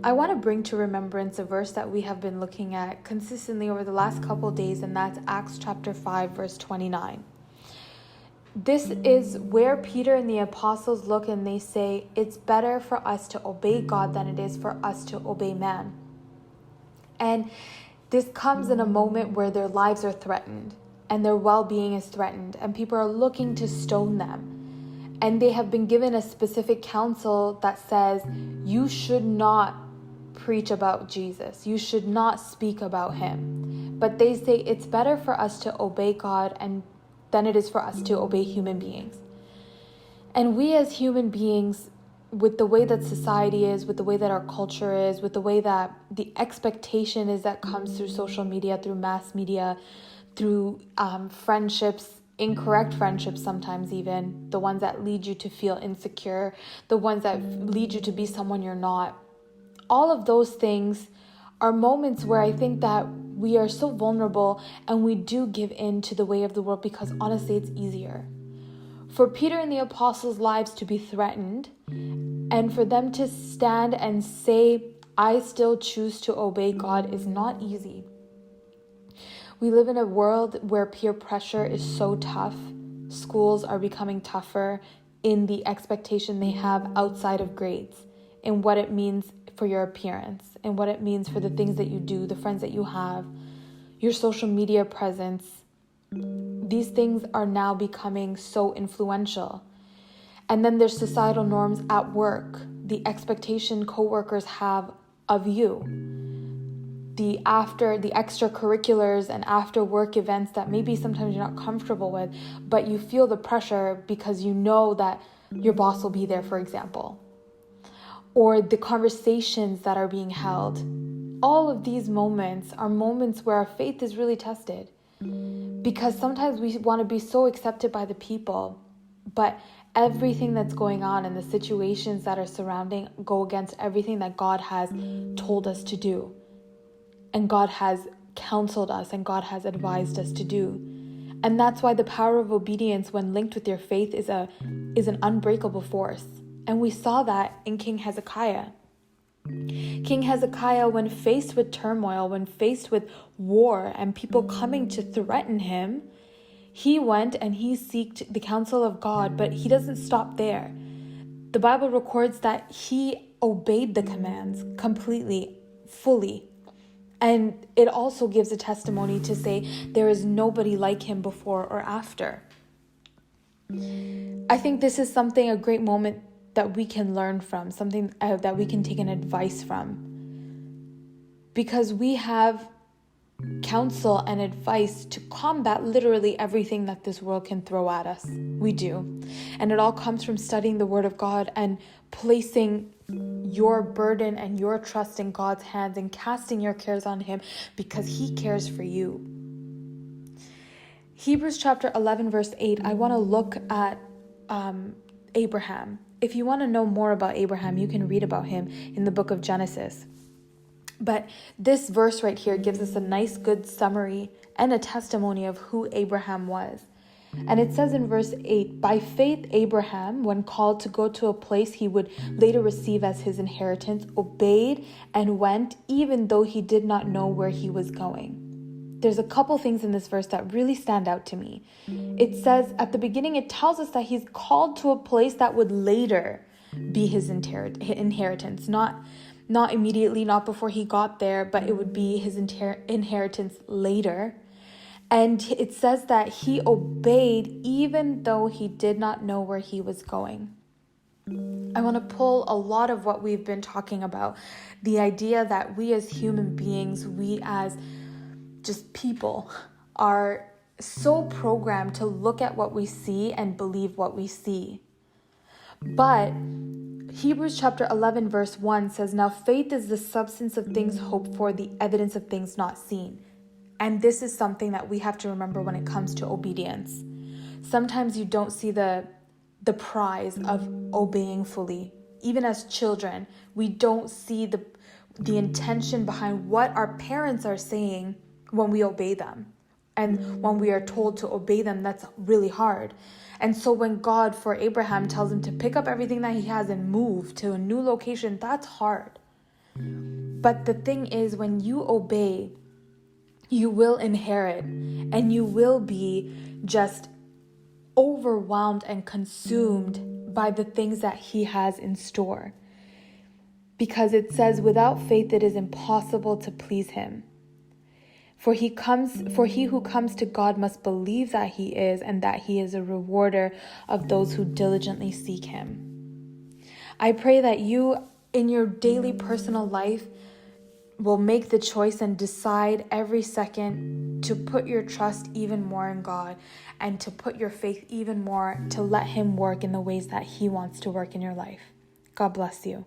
I want to bring to remembrance a verse that we have been looking at consistently over the last couple of days, and that's Acts chapter 5, verse 29. This is where Peter and the apostles look and they say, it's better for us to obey God than it is for us to obey man. And this comes in a moment where their lives are threatened and their well-being is threatened and people are looking to stone them. And they have been given a specific counsel that says, you should not preach about Jesus. You should not speak about him. But they say it's better for us to obey God than it is for us to obey human beings. And we as human beings, with the way that society is, with the way that our culture is, with the way that the expectation is that comes through social media, through mass media, through friendships, incorrect friendships sometimes even, the ones that lead you to feel insecure, the ones that lead you to be someone you're not. All of those things are moments where I think that we are so vulnerable and we do give in to the way of the world because honestly it's easier. For Peter and the apostles' lives to be threatened and for them to stand and say, I still choose to obey God is not easy. We live in a world where peer pressure is so tough. Schools are becoming tougher in the expectation they have outside of grades, in what it means for your appearance, and what it means for the things that you do, the friends that you have, your social media presence. These things are now becoming so influential. And then there's societal norms at work, the expectation coworkers have of you, the extracurriculars and after work events that maybe sometimes you're not comfortable with, but you feel the pressure because you know that your boss will be there, for example. Or the conversations that are being held. All of these moments are moments where our faith is really tested. Because sometimes we want to be so accepted by the people, but everything that's going on and the situations that are surrounding go against everything that God has told us to do. And God has counseled us and God has advised us to do. And that's why the power of obedience when linked with your faith is an unbreakable force. And we saw that in King Hezekiah. King Hezekiah, when faced with turmoil, when faced with war and people coming to threaten him, he went and he sought the counsel of God, but he doesn't stop there. The Bible records that he obeyed the commands completely, fully. And it also gives a testimony to say there is nobody like him before or after. I think this is a great moment that we can learn from, something that we can take an advice from. Because we have counsel and advice to combat literally everything that this world can throw at us. We do. And it all comes from studying the Word of God and placing your burden and your trust in God's hands and casting your cares on him because he cares for you. Hebrews chapter 11 verse 8, I want to look at Abraham. If you want to know more about Abraham, you can read about him in the book of Genesis. But this verse right here gives us a nice good summary and a testimony of who Abraham was. And it says in verse 8, by faith Abraham, when called to go to a place he would later receive as his inheritance, obeyed and went even though he did not know where he was going. There's a couple things in this verse that really stand out to me. It says at the beginning, it tells us that he's called to a place that would later be his inheritance. Not immediately, not before he got there, but it would be his inheritance later. And it says that he obeyed even though he did not know where he was going. I want to pull a lot of what we've been talking about. The idea that we as human beings, we as just people, are so programmed to look at what we see and believe what we see. But Hebrews chapter 11 verse 1 says, now faith is the substance of things hoped for, the evidence of things not seen. And this is something that we have to remember when it comes to obedience. Sometimes you don't see the prize of obeying fully. Even as children, we don't see the intention behind what our parents are saying when we obey them. And when we are told to obey them, that's really hard. And so when God, for Abraham, tells him to pick up everything that he has and move to a new location, that's hard. But the thing is, when you obey, you will inherit, and you will be just overwhelmed and consumed by the things that he has in store. Because it says, without faith it is impossible to please him. For he who comes to God must believe that he is, and that he is a rewarder of those who diligently seek him. I pray that you, in your daily personal life, will make the choice and decide every second to put your trust even more in God, and to put your faith even more, to let him work in the ways that he wants to work in your life. God bless you.